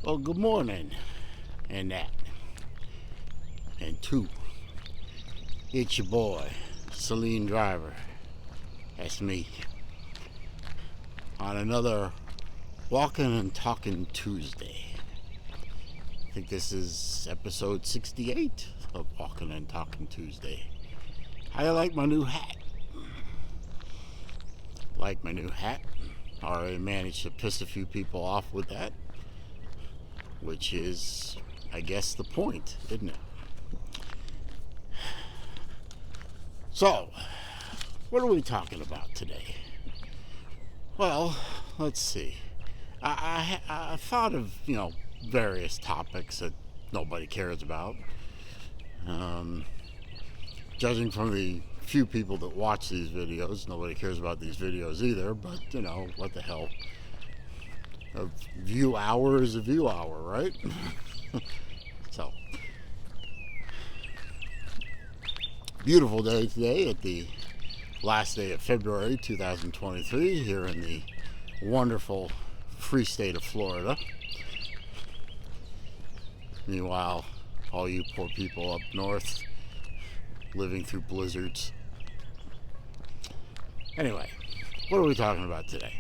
Well, good morning, and that, and two. It's your boy, Celine Driver. That's me. On another Walking and Talking Tuesday. I think this is episode 68 of Walking and Talking Tuesday. I like my new hat. Like my new hat. Already managed to piss a few people off with that. Which is, I guess, the point, isn't it? So, what are we talking about today? Well, let's see. I thought of, various topics that nobody cares about. Judging from the few people that watch these videos, nobody cares about these videos either, but, what the hell. A view hour is a view hour, right? So, beautiful day today at the last day of February 2023 here in the wonderful free state of Florida. Meanwhile, all you poor people up north living through blizzards. Anyway, what are we talking about today?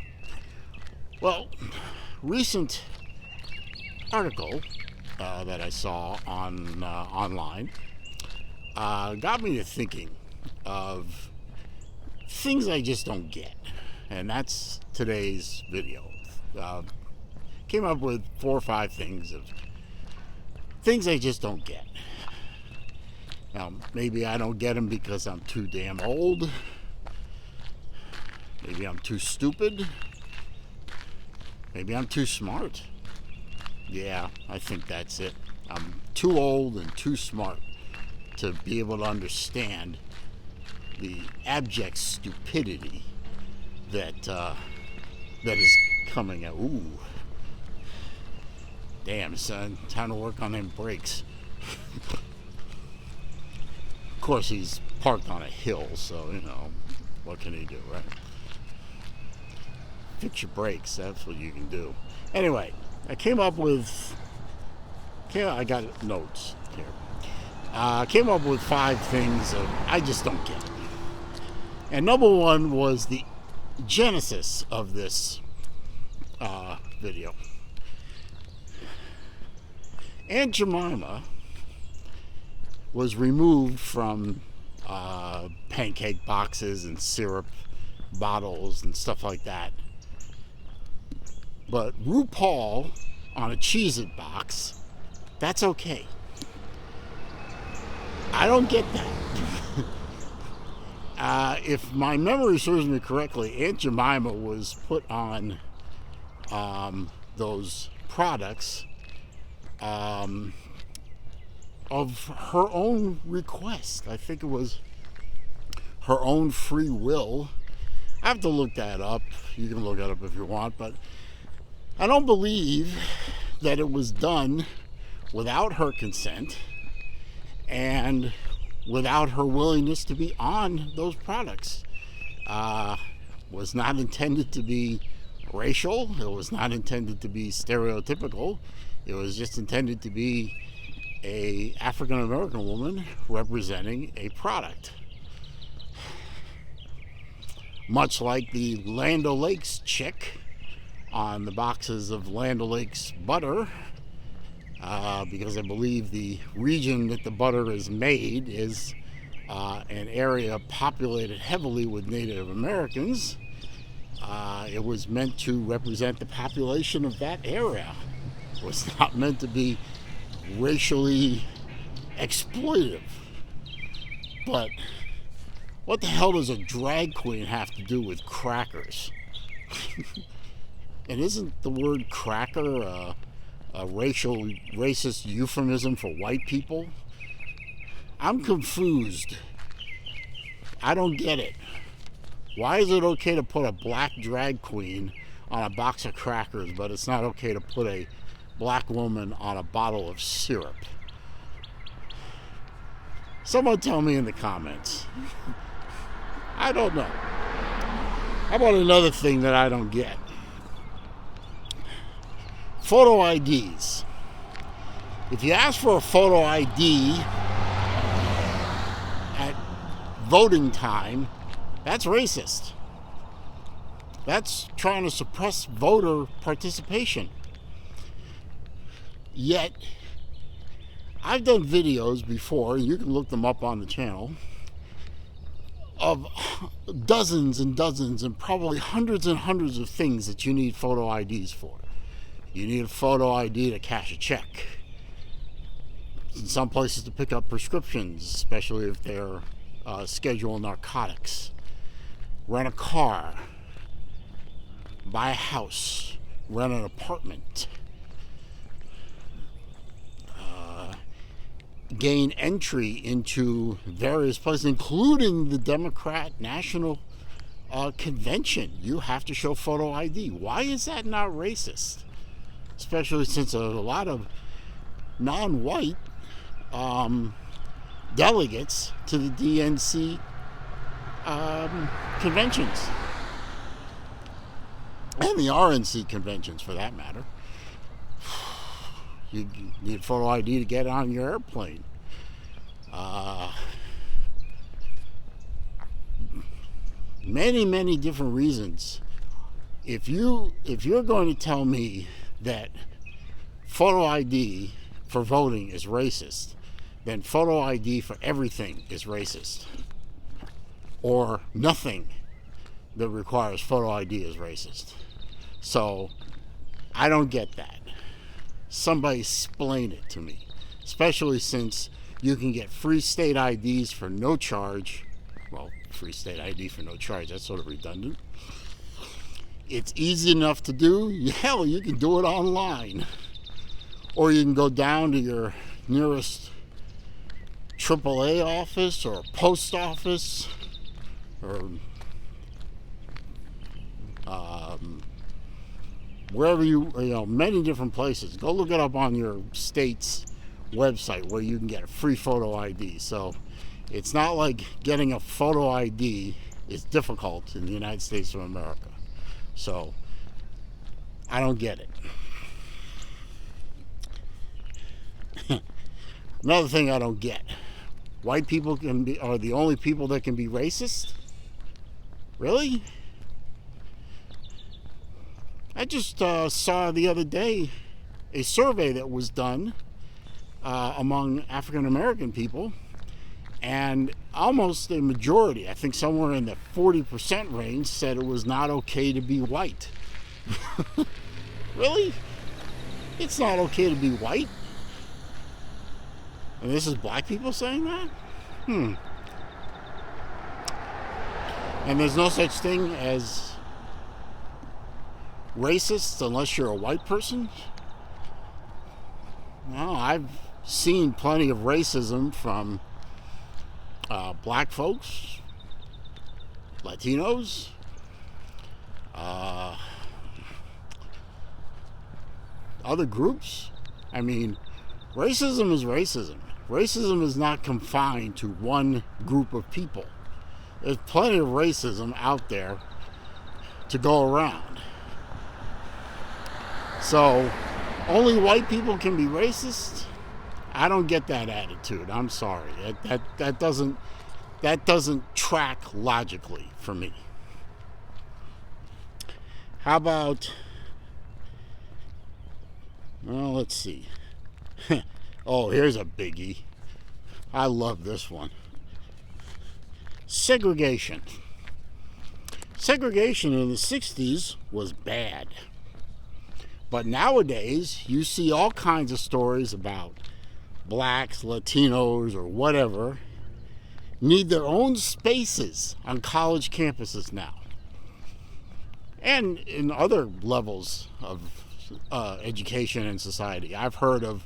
Well, recent article that I saw on online got me to thinking of things I just don't get, and that's today's video. Came up with 4 or 5 things of things I just don't get. Now, maybe I don't get them because I'm too damn old. Maybe I'm too stupid. Maybe I'm too smart. Yeah, I think that's it. I'm too old and too smart to be able to understand the abject stupidity that is coming out. Ooh. Damn, son. Time to work on them brakes. Of course, he's parked on a hill, so, what can he do, right? Fix your brakes, that's what you can do. Anyway, I got notes here. I came up with 5 things that I just don't get. And number 1 was the genesis of this video. Aunt Jemima was removed from pancake boxes and syrup bottles and stuff like that. But RuPaul on a Cheez-It box, that's okay. I don't get that. If my memory serves me correctly, Aunt Jemima was put on those products of her own request. I think it was her own free will. I have to look that up. You can look that up if you want, but I don't believe that it was done without her consent and without her willingness to be on those products. Was not intended to be racial. It was not intended to be stereotypical. It was just intended to be a African American woman representing a product. Much like the Land O'Lakes chick on the boxes of Land O'Lakes butter, because I believe the region that the butter is made is an area populated heavily with Native Americans. It was meant to represent the population of that area. It was not meant to be racially exploitive. But what the hell does a drag queen have to do with crackers? And isn't the word cracker a racist euphemism for white people? I'm confused. I don't get it. Why is it okay to put a black drag queen on a box of crackers, but it's not okay to put a black woman on a bottle of syrup? Someone tell me in the comments. I don't know. How about another thing that I don't get? Photo IDs. If you ask for a photo ID at voting time, that's racist. That's trying to suppress voter participation. Yet, I've done videos before, you can look them up on the channel, of dozens and dozens and probably hundreds and hundreds of things that you need photo IDs for. You need a photo ID to cash a check. In some places to pick up prescriptions, especially if they're scheduled narcotics. Rent a car. Buy a house. Rent an apartment. Gain entry into various places, including the Democrat National Convention. You have to show photo ID. Why is that not racist? Especially since a lot of non-white delegates to the DNC conventions. And the RNC conventions, for that matter. You need photo ID to get on your airplane. Many different reasons. If you're going to tell me that photo ID for voting is racist, then photo ID for everything is racist. Or nothing that requires photo ID is racist. So I don't get that. Somebody explain it to me, especially since you can get free state IDs for no charge. Well, free state ID for no charge, that's sort of redundant. It's easy enough to do. Hell, you can do it online. Or you can go down to your nearest AAA office or post office or wherever many different places. Go look it up on your state's website where you can get a free photo ID. So it's not like getting a photo ID is difficult in the United States of America. So I don't get it. Another thing I don't get. White people are the only people that can be racist? Really? I just saw the other day a survey that was done among African American people, and almost a majority, I think somewhere in the 40% range, said it was not okay to be white. Really? It's not okay to be white? And this is black people saying that? And there's no such thing as racist unless you're a white person? No, I've seen plenty of racism from black folks, Latinos, other groups. I mean, racism is racism. Racism is not confined to one group of people. There's plenty of racism out there to go around. So, only white people can be racist? I don't get that attitude. I'm sorry. That doesn't track logically for me. How about, well, let's see. Oh, here's a biggie. I love this one. Segregation. Segregation in the 60s was bad. But nowadays, you see all kinds of stories about blacks, Latinos, or whatever need their own spaces on college campuses now. And in other levels of education and society. I've heard of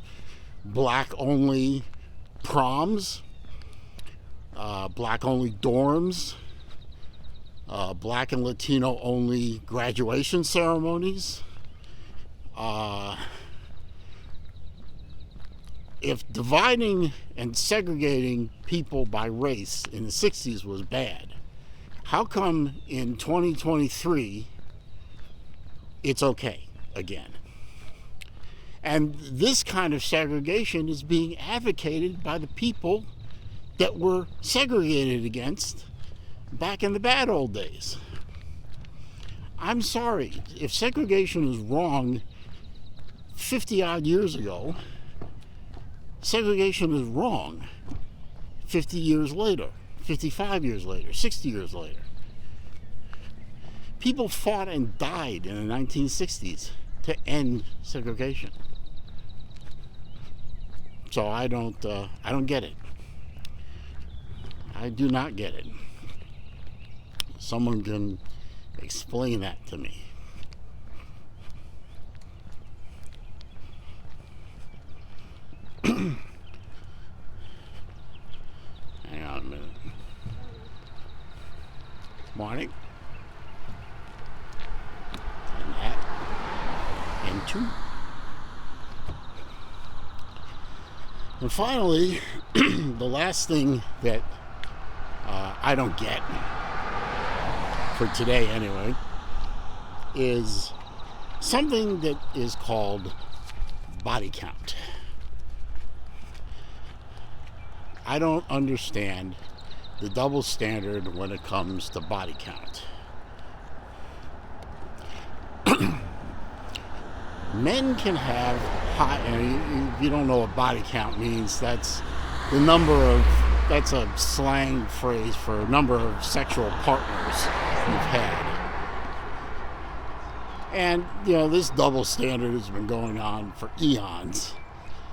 black-only proms, black-only dorms, black and Latino-only graduation ceremonies. If dividing and segregating people by race in the 60s was bad, how come in 2023 it's okay again? And this kind of segregation is being advocated by the people that were segregated against back in the bad old days. I'm sorry, if segregation was wrong 50 odd years ago, segregation is wrong 50 years later, 55 years later, 60 years later. People fought and died in the 1960s to end segregation. So I don't get it. I do not get it. Someone can explain that to me. Hang on a minute. Morning. And that. And two. And finally, the last thing that I don't get, for today anyway, is something that is called body count. I don't understand the double standard when it comes to body count. Men can have high, and if you don't know what body count means, that's the number of, that's a slang phrase for a number of sexual partners you've had. And, you know, this double standard has been going on for eons.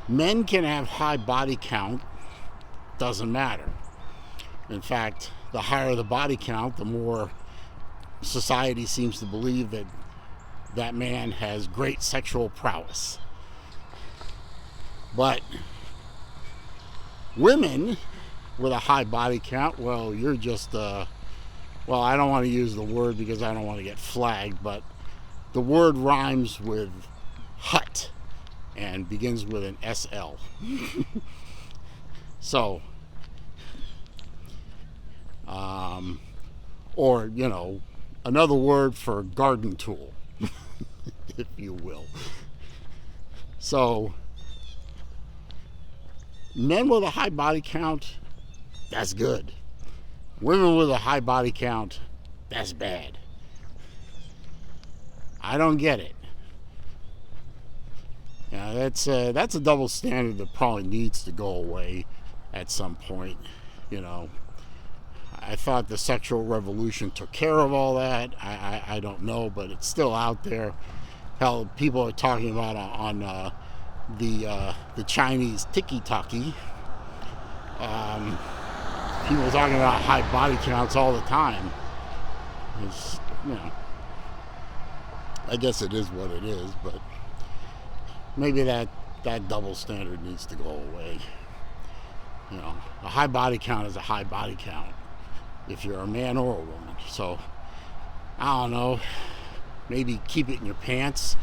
Men can have high body count, doesn't matter. In fact, the higher the body count, the more society seems to believe that that man has great sexual prowess. But women with a high body count, well, you're just, well, I don't want to use the word because I don't want to get flagged, but the word rhymes with hut and begins with an SL. So, or, you know, another word for garden tool, if you will. So, men with a high body count, that's good. Women with a high body count, that's bad. I don't get it. Yeah, that's a double standard that probably needs to go away at some point. You know, I thought the sexual revolution took care of all that. I don't know, but it's still out there. Hell, people are talking about on the Chinese tiki-taki. People are talking about high body counts all the time. It's, you know, I guess it is what it is, but maybe that double standard needs to go away. You know, a high body count is a high body count if you're a man or a woman. So, I don't know, maybe keep it in your pants.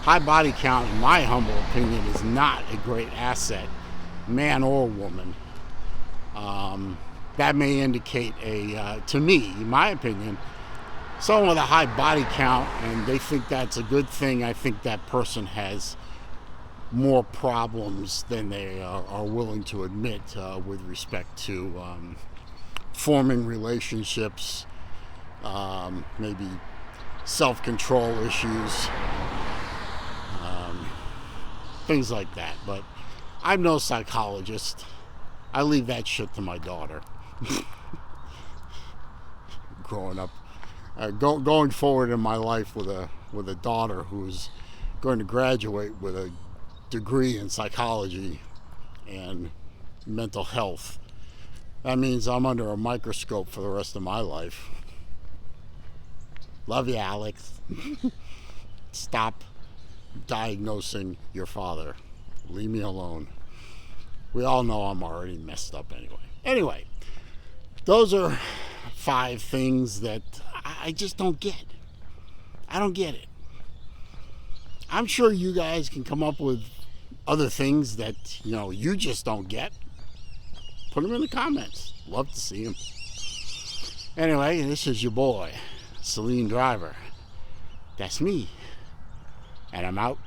High body count, in my humble opinion, is not a great asset, man or woman. That may indicate to me, in my opinion, someone with a high body count and they think that's a good thing. I think that person has more problems than they are willing to admit with respect to forming relationships, maybe self-control issues, things like that. But I'm no psychologist. I leave that shit to my daughter. Growing up, going forward in my life with a daughter who's going to graduate with a degree in psychology and mental health. That means I'm under a microscope for the rest of my life. Love you, Alex. Stop diagnosing your father. Leave me alone. We all know I'm already messed up anyway. Anyway, those are 5 things that I just don't get. I don't get it. I'm sure you guys can come up with other things that, you know, you just don't get. Put them in the comments. Love to see them. Anyway, this is your boy, Celine Driver. That's me. And I'm out.